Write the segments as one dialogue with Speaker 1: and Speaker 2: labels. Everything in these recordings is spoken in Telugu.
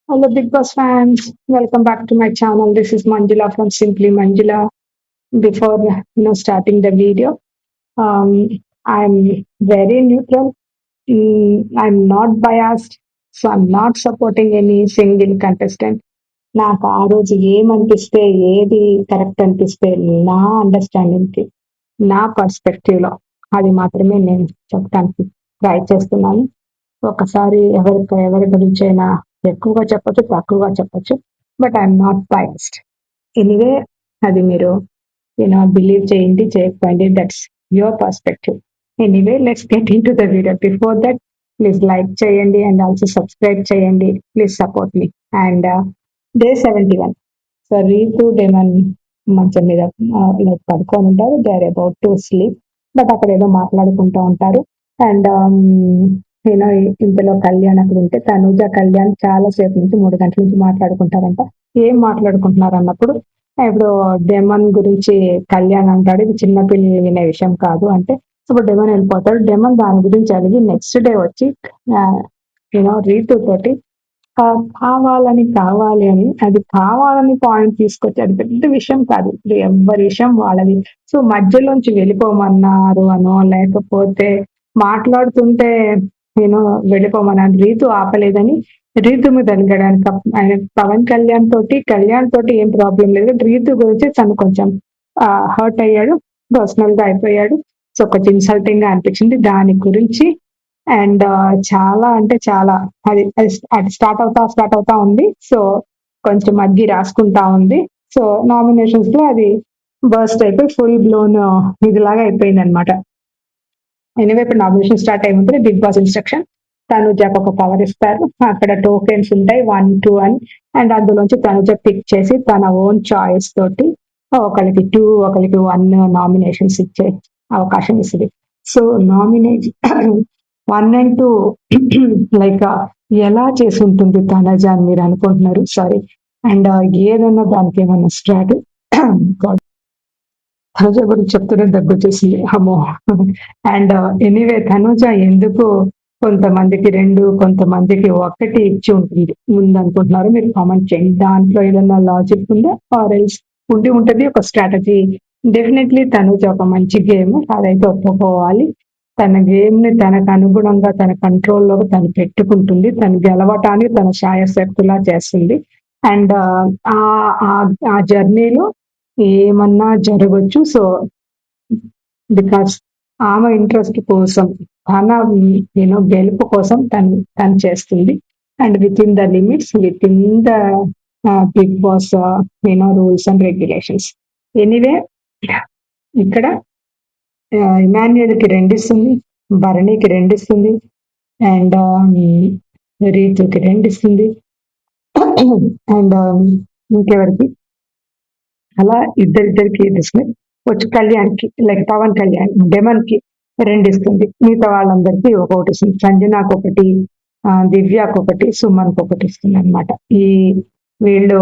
Speaker 1: Hello, Big Boss fans. Welcome back to my channel. This is Manjula from Simply Manjula. Before starting the video, um, I'm very neutral. I'm not biased, so I'm not supporting any single contestant. నాకు ఆ రోజు ఏమనిపిస్తే ఏది కరెక్ట్ అనిపిస్తే నా అండర్స్టాండింగ్కి నా పర్స్పెక్టివ్లో అది మాత్రమే నేను చెప్పడానికి ట్రై చేస్తున్నాను. ఒకసారి ఎవరి గురించైనా ఎక్కువగా చెప్పొచ్చు, తక్కువగా చెప్పొచ్చు. But I'm not biased. Anyway అది మీరు బిలీవ్ చేయండి, చేయకపోండి. That's your perspective. Anyway let's get in to the video. Before that please like చేయండి అండ్ ఆల్సో సబ్స్క్రైబ్ చేయండి. Please support me. And day 71. So Ritu Demon మంచం మీద లైక్ పడుకొని ఉంటారు. They are about to sleep. But అక్కడ ఏదో మాట్లాడుకుంటూ ఉంటారు. అండ్ నేను ఇంతలో కళ్యాణ్ అక్కడ ఉంటే తనుజ కళ్యాణ్ చాలా సేపు నుంచి 3 గంటల నుంచి మాట్లాడుకుంటారంట. ఏం మాట్లాడుకుంటున్నారు అన్నప్పుడు ఇప్పుడు డెమన్ గురించి కళ్యాణ్ అంటాడు, ఇది చిన్న పిల్లలు వినే విషయం కాదు అంటే ఇప్పుడు డెమన్ వెళ్ళిపోతాడు. డెమన్ దాని గురించి అడిగి నెక్స్ట్ డే వచ్చి రీతు తోటి కావాలి అని అది కావాలని పాయింట్ తీసుకొచ్చి అది పెద్ద విషయం కాదు. ఇప్పుడు ఎవరి విషయం వాళ్ళది. సో మధ్యలోంచి వెళ్ళిపోమన్నారు అనో లేకపోతే మాట్లాడుతుంటే నేను వెళ్ళిపోమన్నాను. రీతు ఆపలేదని రీతు మీద అడగడానికి ఆయన కళ్యాణ్ తోటి ఏం ప్రాబ్లం లేదు. రీతు గురించి తను కొంచెం హర్ట్ అయ్యాడు, పర్సనల్ గా అయిపోయాడు. సో కొంచెం ఇన్సల్టింగ్ గా అనిపించింది దాని గురించి. అండ్ చాలా అంటే చాలా అది స్టార్ట్ అవుతా ఉంది. సో కొంచెం అగ్గి రాసుకుంటా ఉంది. సో నామినేషన్స్ లో అది బర్స్ట్ అయిపోయి ఫుల్ బ్లోన్ ఇదిలాగా అయిపోయింది అనమాట. ఎనివే ఇప్పుడు నామినేషన్ స్టార్ట్ అయి ఉంటుంది. బిగ్ బాస్ ఇన్స్ట్రక్షన్ తనుజకు ఒక పవర్ ఇస్తారు. అక్కడ టోకెన్స్ ఉంటాయి 1, 2 అని. అండ్ అందులోంచి తనుజ పిక్ చేసి తన ఓన్ చాయిస్ తోటి ఒకరికి 2, ఒకరికి 1 నామినేషన్స్ ఇచ్చే అవకాశం ఇస్తుంది. సో నామినేట్ 1 and 2 లైక్ ఎలా చేసి ఉంటుంది తనజ అని మీరు అనుకుంటున్నారు. సారీ. అండ్ ఏదన్నా దానికి ఏమన్నా స్ట్రాటజీ తనుజ గురించి చెప్తూనే దగ్గు చేసింది అమ్మో. అండ్ ఎనీవే తనుజ ఎందుకు కొంతమందికి 2, కొంతమందికి 1 ఇచ్చి ఉంటుంది ముందు అనుకుంటున్నారు మీరు కామెంట్ చేయండి. దాంట్లో ఏదన్నా లాజిక్ ఉందా ఆర్ ఎల్స్ ఉంటుంది ఒక స్ట్రాటజీ. డెఫినెట్లీ తనుజ ఒక మంచి గేమ్, అదైతే ఒప్పుకోవాలి. తన గేమ్ ని తనకు అనుగుణంగా తన కంట్రోల్లో తను పెట్టుకుంటుంది. తను గెలవటానికి తన శాయశక్తులా చేస్తుంది. అండ్ ఆ జర్నీలో ఏమన్నా జరగచ్చు. సో బికాస్ ఆమె ఇంట్రెస్ట్ కోసం తన గెలుపు కోసం తను చేస్తుంది. And within the limits, within the Bigg Boss rules and regulations. Anyway ఇక్కడ ఇమాన్యుయల్కి 2 ఇస్తుంది, భరణికి 2 ఇస్తుంది, అండ్ రీతుకి 2 ఇస్తుంది, అండ్ ఇంకెవరికి అలా ఇద్దరికి ఇస్తుంది. వచ్చి కళ్యాణ్కి లైక్ పవన్ కళ్యాణ్ డెమన్ కి 2 ఇస్తుంది. మిగతా వాళ్ళందరికీ ఒక్కొక్కటి ఇస్తుంది. సంజనాకు 1, దివ్యాకు 1, సుమన్కి 1 ఇస్తుంది అనమాట. ఈ వీళ్ళు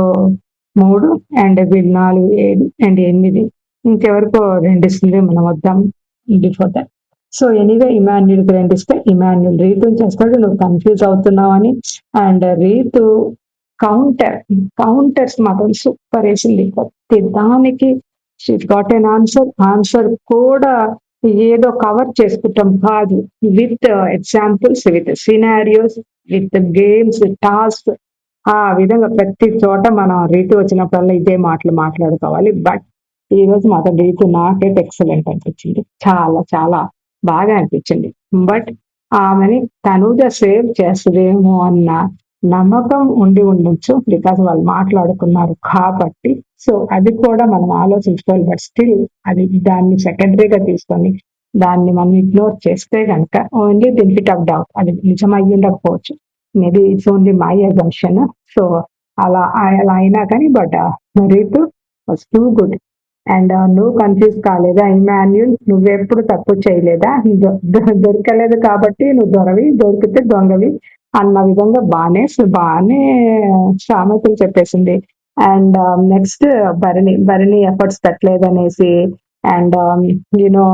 Speaker 1: 3 అండ్ వీళ్ళు 4, 7 అండ్ 8 ఇంకెవరికో 2 ఇస్తుంది. మనం వద్దాం బిఫోర్ దట్. సో ఎనీవే ఇమాన్యుల్కి 2 ఇస్తే ఇమాన్యుల్ రీతుని చేస్తాడు. నువ్వు కన్ఫ్యూజ్ అవుతున్నావు అని. అండ్ రీతు కౌంటర్స్ మాత్రం సూపర్ వేసింది. ప్రతి దానికి షీ గాట్ ఎన్ ఆన్సర్ కూడా ఏదో కవర్ చేసుకుంటాం కాదు, with examples, with scenarios, with games, task. ఆ విధంగా ప్రతి చోట మనం రీతు వచ్చినప్పుడల్లా ఇదే మాటలు మాట్లాడుకోవాలి. బట్ ఈ రోజు మాత్రం రీతు నాకైతే ఎక్సలెంట్ అనిపించింది. చాలా చాలా బాగా అనిపించింది. బట్ ఆమెని తనుజ సేవ్ చేస్తుందేమో అన్న నమ్మకం ఉండొచ్చు. బికాస్ వాళ్ళు మాట్లాడుకున్నారు కాబట్టి. సో అది కూడా మనం ఆలోచించుకోవాలి. బట్ స్టిల్ అది దాన్ని సెకండరీగా తీసుకొని దాన్ని మనం ఇగ్నోర్ చేస్తే కనుక ఓన్లీ బెనిఫిట్ ఆఫ్ డౌట్, అది నిజం అయ్యి ఉండకపోవచ్చు. Maybe it's only my assumption. So అలా అయినా కానీ but Ritu was too good. And నువ్వు కన్ఫ్యూజ్ కాలేదా ఇమాన్యుల్? నువ్వెప్పుడు తప్పు చేయలేదా? దొరకలేదు కాబట్టి నువ్వు దొరికితే దొంగవి అన్న విధంగా బాగానే సామెతలు చెప్పేసింది. అండ్ నెక్స్ట్ భరణి ఎఫర్ట్స్ పెట్టలేదు అనేసి. అండ్ యూనో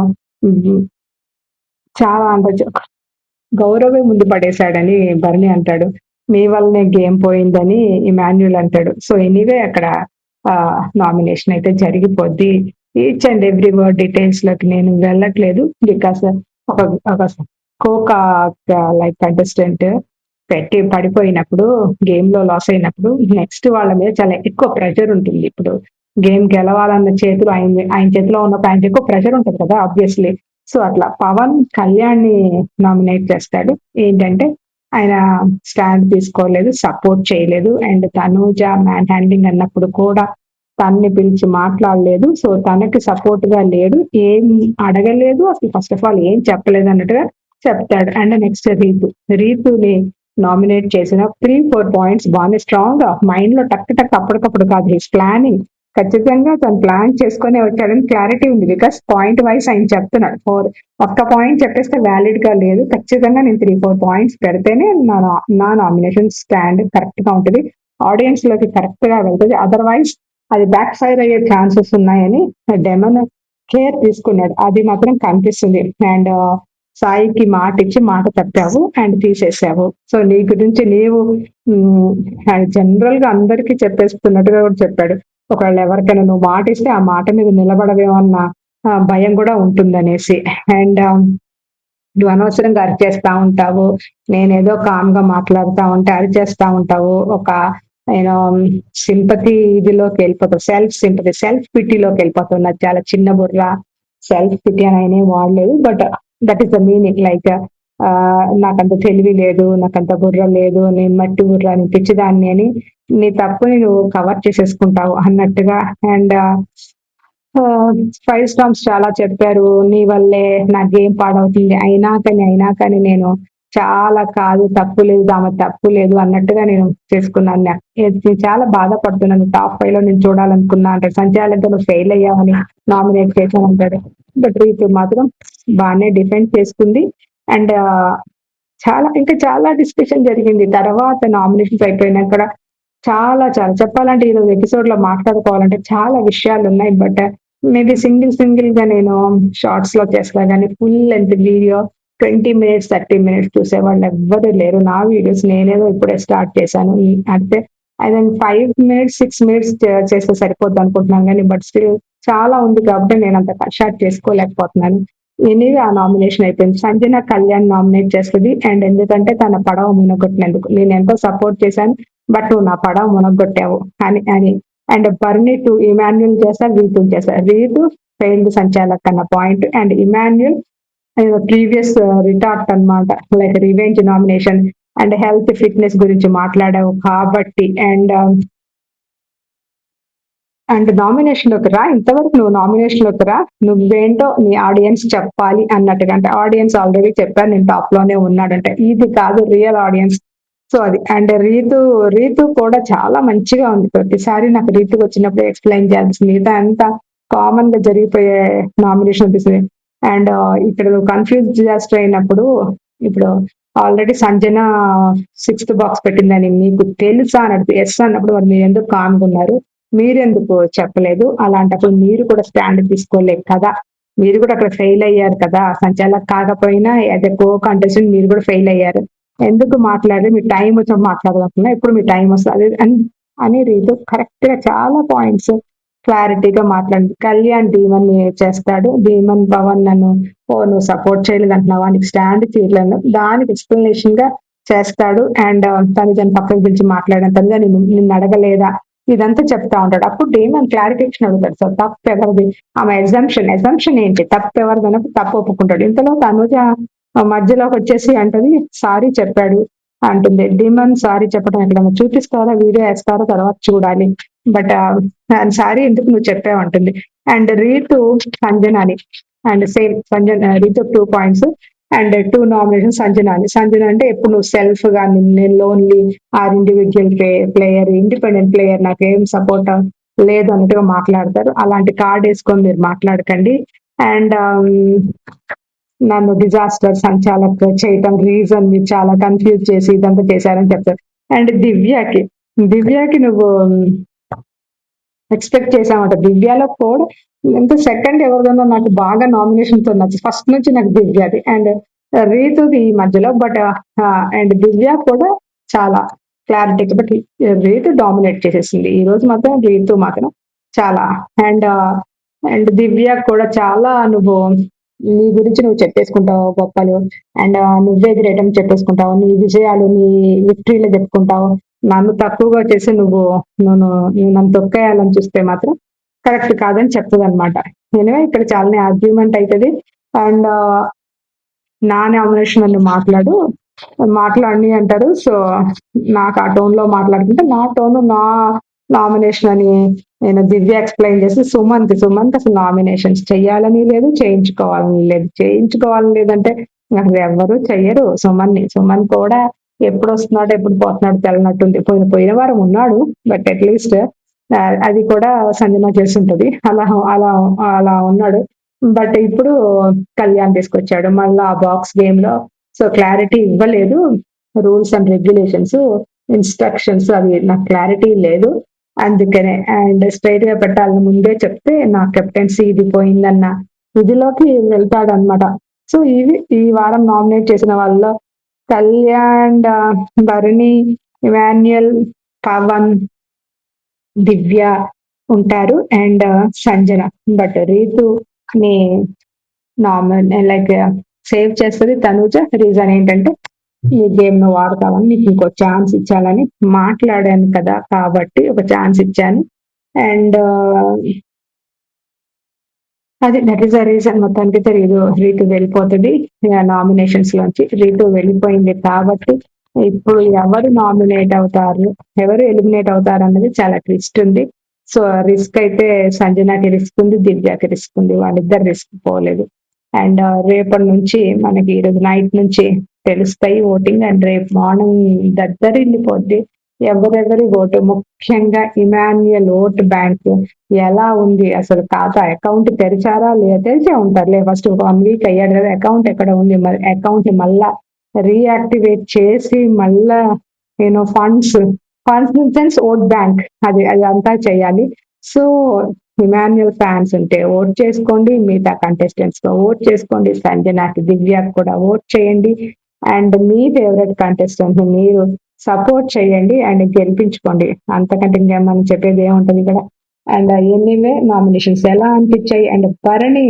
Speaker 1: చాలా అంటే గౌరవే ముందు పడేశాడని భరణి అంటాడు. మీ వల్లనే గేమ్ పోయిందని ఇమాన్యుల్ అంటాడు. సో ఎనీవే అక్కడ నామినేషన్ అయితే జరిగిపోద్ది. Each and every word details లోకి నేను వెళ్ళట్లేదు. బికాస్ ఒక ఒక కోకా లైక్ కంటెస్టెంట్ పెట్టి పడిపోయినప్పుడు, గేమ్ లో లాస్ అయినప్పుడు నెక్స్ట్ వాళ్ళ మీద చాలా ఎక్కువ ప్రెషర్ ఉంటుంది. ఇప్పుడు గేమ్ గెలవాలన్న చేతులు ఆయన చేతిలో ఉన్నప్పుడు ఆయనకి ఎక్కువ ప్రెషర్ ఉంటుంది కదా ఆబ్వియస్లీ. సో అట్లా పవన్ కళ్యాణ్ ని నామినేట్ చేస్తాడు. ఏంటంటే ఆయన స్టాండ్ తీసుకోలేదు, సపోర్ట్ చేయలేదు. అండ్ తనూజ మ్యాన్ హ్యాండింగ్ అన్నప్పుడు కూడా తనని పిలిచి మాట్లాడలేదు. సో తనకి సపోర్ట్ గా లేడు, ఏం అడగలేదు, అసలు ఫస్ట్ ఆఫ్ ఆల్ ఏం చెప్పలేదు అన్నట్టుగా చెప్తాడు. అండ్ నెక్స్ట్ రీతుని నామినేట్ చేసిన 3-4 పాయింట్స్ బాగానే స్ట్రాంగ్ గా మైండ్ లో టక్ టక్ అప్పటికప్పుడు కాదు, హిస్ ప్లానింగ్ ఖచ్చితంగా తను ప్లాన్ చేసుకునే వచ్చాడని క్లారిటీ ఉంది. బికాస్ పాయింట్ వైస్ ఆయన చెప్తున్నాడు. ఒక్క పాయింట్ చెప్పేస్తే వ్యాలిడ్ గా లేదు, ఖచ్చితంగా నేను 3-4 పాయింట్స్ పెడితేనే నా నామినేషన్ స్టాండ్ కరెక్ట్ గా ఉంటుంది, ఆడియన్స్ లోకి కరెక్ట్ గా వెళ్తుంది, అదర్వైజ్ అది బ్యాక్ ఫైర్ అయ్యే ఛాన్సెస్ ఉన్నాయని డెమన్ కేర్ తీసుకున్నాడు. అది మాత్రం కనిపిస్తుంది. అండ్ సాయికి మాట ఇచ్చి మాట తప్పావు అండ్ తీసేసావు. సో నీ గురించి నీవు జనరల్ గా అందరికీ చెప్పేస్తున్నట్టుగా కూడా చెప్పాడు. ఒకవేళ ఎవరికైనా నువ్వు మాట ఇస్తే ఆ మాట మీద నిలబడవేమో అన్న భయం కూడా ఉంటుందనేసి. అండ్ నువ్వు అనవసరంగా అరిచేస్తా ఉంటావు, నేనేదో కామ్ గా మాట్లాడుతా ఉంటే అరిచేస్తా ఉంటావు, ఒక నేను సింపతి ఇదిలోకి వెళ్ళిపోతావు, సెల్ఫ్ పిటీలోకి వెళ్ళిపోతావు. నాకు చాలా చిన్న బుర్ర, సెల్ఫ్ పిటీ అని ఆయన వాడలేదు, but that is the meaning. Like నాకంత తెలివి లేదు, నాకంత బుర్ర లేదు, నేను మట్టి బుర్ర అని పిచ్చిదాన్ని అని నీ తప్పుని నువ్వు కవర్ చేసేసుకుంటావు అన్నట్టుగా. అండ్ 5 స్టార్స్ చాలా చెప్పారు, నీ వల్లే నా గేమ్ పాడవుతుంది, అయినా కానీ నేను చాలా కాదు, తప్పు లేదు, ఆమె తప్పు లేదు అన్నట్టుగా నేను చేసుకున్నాను. నేను చాలా బాధపడుతున్నాను, టాప్ 5 లో నేను చూడాలనుకున్నా అంటే సంచాలకులు నువ్వు ఫెయిల్ అయ్యావని నామినేట్ చేశాను అంటాడు. బట్ రీతు మాత్రం బాగానే డిఫెండ్ చేసుకుంది. అండ్ ఇంకా చాలా డిస్కషన్ జరిగింది తర్వాత నామినేషన్స్ అయిపోయినాక. చాలా చాలా చెప్పాలంటే ఈరోజు ఎపిసోడ్ లో మాట్లాడుకోవాలంటే చాలా విషయాలు ఉన్నాయి. బట్ మేబీ సింగిల్ గా నేను షార్ట్స్ లో చేస్తా కానీ full length video 20 minutes 30 minutes చూసే వాళ్ళు ఎవ్వరు లేరు. నా వీడియోస్ నేనేదో ఇప్పుడే స్టార్ట్ చేశాను. అంటే ఐ 5 మినిట్స్ 6 మినిట్స్ చేస్తే సరిపోద్ది అనుకుంటున్నాను కానీ బట్ స్టిల్ చాలా ఉంది కాబట్టి నేను అంత షార్ట్ చేసుకోలేకపోతున్నాను. ఎనీవే ఆ నామినేషన్ అయిపోయింది. సంజన కళ్యాణ్ నామినేట్ చేస్తుంది. అండ్ ఎందుకంటే తన పడవ మునగొట్టినందుకు నేను ఎంతో సపోర్ట్ చేశాను, బట్ నువ్వు నా పడవ మునగొట్టావు అని. అండ్ బర్నీ టు ఇమాన్యుల్ చేస్తారు, రీతు చేస్తారు. రీతు ఫెయిల్డ్ సంచాలక్ అన్న point, and Emmanuel previous retort అన్నమాట, like revenge nomination and health fitness గురించి మాట్లాడావు కాబట్టి. అండ్ నామినేషన్ లోకి రా, ఇంతవరకు నువ్వు నామినేషన్ లోకి రా, నువ్వేంటో నీ ఆడియన్స్ చెప్పాలి అన్నట్టుగా. అంటే ఆడియన్స్ ఆల్రెడీ చెప్పారు నేను టాప్ లోనే ఉన్నాడంటే, ఇది కాదు రియల్ ఆడియన్స్. సో అది. అండ్ రీతు కూడా చాలా మంచిగా ఉంది. ప్రతిసారి నాకు రీతుకి వచ్చినప్పుడు ఎక్స్ప్లెయిన్ చేయాల్సింది, మిగతా అంతా కామన్ గా జరిగిపోయే నామినేషన్ అనిపిస్తుంది. అండ్ ఇక్కడ నువ్వు కన్ఫ్యూజ్ చేస్ట్ అయినప్పుడు, ఇప్పుడు ఆల్రెడీ సంజన 6th బాక్స్ పెట్టిందని మీకు తెలుసా అని అడిగితే ఎస్ అన్నప్పుడు మరి మీరు ఎందుకు కానుకున్నారు, మీరెందుకు చెప్పలేదు, అలాంటప్పుడు మీరు కూడా స్టాండ్ తీసుకోలేదు కదా, మీరు కూడా అక్కడ ఫెయిల్ అయ్యారు కదా, సంచాలక్ కాకపోయినా అదే కో కంటెస్టెంట్ మీరు కూడా ఫెయిల్ అయ్యారు, ఎందుకు మాట్లాడారు, మీ టైం వచ్చినప్పుడు మాట్లాడకుండా ఇప్పుడు మీ టైం వస్తుంది అని రీతు కరెక్ట్ గా చాలా పాయింట్స్ క్లారిటీగా మాట్లాడింది. కళ్యాణ్ డీమన్ చేస్తాడు, డీమన్ పవన్ నన్ను నువ్వు సపోర్ట్ చేయలేదు అంటున్నావా, నీకు స్టాండ్ చేయలేదు, దానికి ఎక్స్ప్లెనేషన్ గా చేస్తాడు. అండ్ తను దాని పక్కన గురించి మాట్లాడిన తను నిన్ను అడగలేదా, ఇదంతా చెప్తా ఉంటాడు. అప్పుడు డీమన్ క్లారిఫికేషన్ అడుగుతాడు, సో తప్పు ఎవరిది, ఆమె ఎగ్జంప్షన్ ఏంటి, తప్పు ఎవరిది అన్నప్పుడు తప్పు ఒప్పుకుంటాడు. ఇంతలో తనుజ మధ్యలోకి వచ్చేసి అంటది సారీ చెప్పాడు అంటుంది. డీమన్ సారీ చెప్పడం ఎక్కడ చూపిస్తారా, వీడియో వేస్తారా, తర్వాత చూడాలి, బట్ సారీ ఎందుకు నువ్వు చెప్పావు అంటుంది. అండ్ రీతు సంజనాని, and same Ritu 2 points and 2 nomination Sanjana అంటే ఎప్పుడు నువ్వు సెల్ఫ్ గా నేను lonely or individual player, independent player, నాకేం సపోర్ట్ లేదు అన్నట్టుగా మాట్లాడతారు. అలాంటి కార్డ్ వేసుకొని మీరు మాట్లాడకండి. అండ్ నన్ను డిజాస్టర్ సంచాలక్ చేయటం రీజన్ మీరు చాలా కన్ఫ్యూజ్ చేసి ఇదంతా చేశారని చెప్తారు. అండ్ దివ్యాకి నువ్వు ఎక్స్పెక్ట్ చేసామంట. దివ్యాలో కూడా ఎంత సెకండ్ ఎవరిదన్నా నాకు బాగా నామినేషన్ తో నచ్చి ఫస్ట్ నుంచి నాకు దివ్యాది అండ్ రీతుది ఈ మధ్యలో, బట్ అండ్ దివ్య కూడా చాలా క్లారిటీగా. బట్ రీతు డామినేట్ చేసేసింది. ఈ రోజు మాత్రం రీతు మాత్రం చాలా. అండ్ అండ్ దివ్య కూడా చాలా నువ్వు నీ గురించి నువ్వు చెప్పేసుకుంటావు గొప్పలు. అండ్ నువ్వే గ్రేట్ అని చెప్పేసుకుంటావు. నీ విజయాలు, నీ విక్టరీలు చెప్పుకుంటావు. నన్ను తక్కువగా చేసి నువ్వు నన్ను తొక్కేయాలని చూస్తే మాత్రం కరెక్ట్ కాదని చెప్తదనమాట. ఎనివే ఇక్కడ చాలానే ఆర్గ్యుమెంట్ అయితది. అండ్ నా నామినేషన్ అని మాట్లాడని అంటారు. సో నాకు ఆ టోన్ లో మాట్లాడుకుంటే నా టోన్ నా నామినేషన్ అని నేను దివ్య ఎక్స్ప్లెయిన్ చేసి సుమంత్ అసలు నామినేషన్స్ చెయ్యాలని లేదు, చేయించుకోవాలని లేదంటే అసలు ఎవ్వరు చెయ్యరు. సుమన్ కూడా ఎప్పుడు వస్తున్నాడు ఎప్పుడు పోతున్నాడు తెలనట్టుంది. పోయిన వారం ఉన్నాడు. బట్ అట్లీస్ట్ అది కూడా సంజన చేస్తుంటది. అలా అలా ఉన్నాడు. బట్ ఇప్పుడు కళ్యాణ్ తీసుకొచ్చాడు మళ్ళా ఆ బాక్స్ గేమ్ లో. సో క్లారిటీ ఇవ్వలేదు. రూల్స్ అండ్ రెగ్యులేషన్స్, ఇన్స్ట్రక్షన్స్ అవి నాకు క్లారిటీ లేదు. అందుకనే అండ్ స్ట్రైట్ గా పెట్టాలని ముందే చెప్తే నా కెప్టెన్సీ ఇది పోయిందన్న ఇదిలోకి వెళ్తాడు అనమాట. సో ఇవి ఈ వారం నామినేట్ చేసిన వాళ్ళలో కళ్యాణ్, భరణి, ఇమాన్యుయల్, పవన్, దివ్య ఉంటారు. అండ్ సంజన. బట్ రీతు ని లైక్ సేవ్ చేస్తుంది తనూజ. రీజన్ ఏంటంటే ఈ గేమ్ ను వాడతామని నీకు ఇంకో ఛాన్స్ ఇచ్చాలని మాట్లాడాను కదా, కాబట్టి ఒక ఛాన్స్ ఇచ్చాను. అండ్ అది దట్ ఈస్ ద రీజన్. మొత్తానికి తెలియదు రీతు వెళ్ళిపోతుంది నామినేషన్స్ లోంచి. రీతు వెళ్ళిపోయింది కాబట్టి ఇప్పుడు ఎవరు నామినేట్ అవుతారు, ఎవరు ఎలిమినేట్ అవుతారు అన్నది చాలా ట్విస్ట్ ఉంది. సో రిస్క్ అయితే సంజనాకి రిస్క్ ఉంది, దివ్యాకి రిస్క్ ఉంది. వాళ్ళిద్దరు రిస్క్ పోలేదు. అండ్ రేపటి నుంచి మనకి ఈరోజు నైట్ నుంచి తెలుస్తాయి ఓటింగ్. అండ్ రేపు మార్నింగ్ దద్దరిల్లిపోద్ది ఎవరెవరి ఓటు. ముఖ్యంగా ఇమాన్యుయల్ ఓట్ బ్యాంక్ ఎలా ఉంది, అసలు ఖాతా అకౌంట్ తెరిచారా లేదా, తెరిచే ఉంటారులే. ఫస్ట్ 1 వీక్ అయ్యాడు కదా, అకౌంట్ ఎక్కడ ఉంది, మరి అకౌంట్ ని మళ్ళా రీయాక్టివేట్ చేసి మళ్ళా funds in sense vote bank అది అంతా చేయాలి. సో ఇమాన్యుయల్ ఫ్యాన్స్ ఉంటే ఓట్ చేసుకోండి, మిగతా కంటెస్టెంట్స్ గా ఓట్ చేసుకోండి, సంజనాకి, దివ్యాకి కూడా ఓట్ చేయండి. అండ్ మీ ఫేవరెట్ కంటెస్టెంట్ మీరు సపోర్ట్ చేయండి అండ్ గెలిపించుకోండి. అంతకంటే ఇంకేమని చెప్పేది ఏముంటది ఇక్కడ. అండ్ ఎనీవే నామినేషన్స్ ఎలా అనిపించాయి. అండ్ భరణి,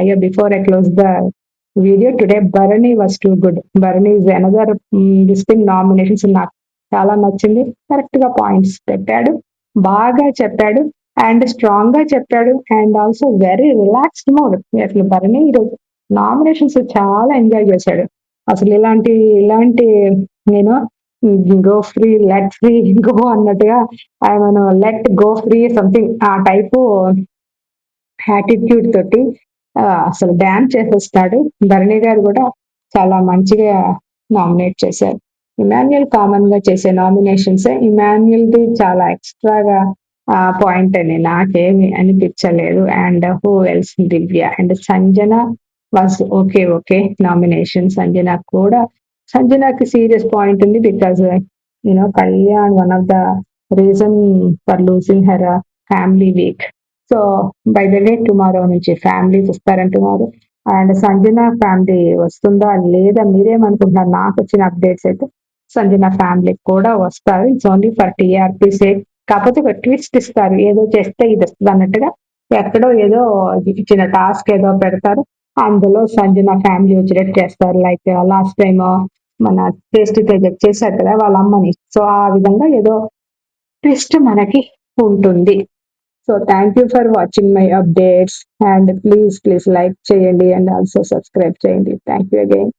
Speaker 1: అయ్యో before I close the video today, Bharani was too good. Bharani is another distinct nominations. నాకు చాలా నచ్చింది. కరెక్ట్ గా పాయింట్స్ పెట్టాడు, బాగా చెప్పాడు అండ్ స్ట్రాంగ్ గా చెప్పాడు. And also very relaxed mode. అసలు భరణి ఈరోజు నామినేషన్స్ చాలా ఎంజాయ్ చేశాడు. అసలు ఇలాంటి నేను go free let free go అన్నట్టుగా ఆయన లెట్ గో ఫ్రీ సంథింగ్ ఆ టైపు యాటిట్యూడ్ తోటి అసలు డ్యాన్స్ చేసేస్తాడు. ధరణి గారు కూడా చాలా మంచిగా నామినేట్ చేశారు. ఇమాన్యుయల్ కామన్ గా చేసే నామినేషన్స్. ఇమాన్యుయల్ ది చాలా ఎక్స్ట్రాగా పాయింట్ అని నాకేమి అనిపించలేదు. And who else, Divya and Sanjana was okay nomination. సంజనాకి సీరియస్ పాయింట్ ఉంది. Because Kalyan one of the reason for losing her family week. So by the way tomorrow నుంచి ఫ్యామిలీస్ వస్తారంటున్నారు. అండ్ సంజన ఫ్యామిలీ వస్తుందా లేదా మీరేమనుకుంటున్నారు? నాకు వచ్చిన అప్డేట్స్ అయితే సంజన ఫ్యామిలీ కూడా వస్తారు. It's only for TRP sake. కాకపోతే ఒక ట్విస్ట్ ఇస్తారు, ఏదో చేస్తే ఇది వస్తుంది అన్నట్టుగా. ఎక్కడో ఏదో ఇచ్చిన టాస్క్ ఏదో పెడతారు, అందులో సంజన ఫ్యామిలీ వచ్చినట్టు చేస్తారు. లైక్ లాస్ట్ టైమ్ మన టేస్ట్ తేజ చేశారు కదా వాళ్ళ అమ్మని. సో ఆ విధంగా ఏదో ట్విస్ట్ మనకి ఉంటుంది. So thank you for watching my updates. And please like చేయండి అండ్ ఆల్సో సబ్స్క్రైబ్ చేయండి. Thank you again.